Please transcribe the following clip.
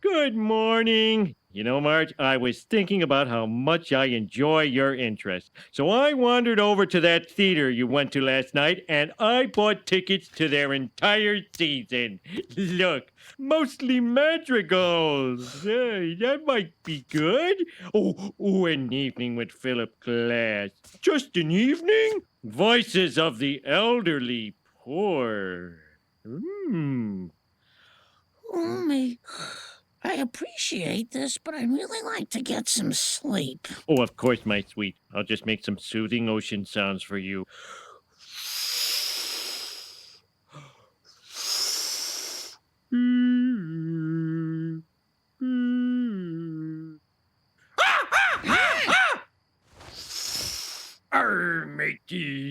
Good morning. You know, Marge, I was thinking about how much I enjoy your interest. So I wandered over to that theater you went to last night and I bought tickets to their entire season. Look, mostly madrigals. Hey, that might be good. An evening with Philip Glass. Just an evening? Voices of the elderly poor. Hmm. I appreciate this, but I'd really like to get some sleep. Oh, of course, my sweet. I'll just make some soothing ocean sounds for you. Arr, matey.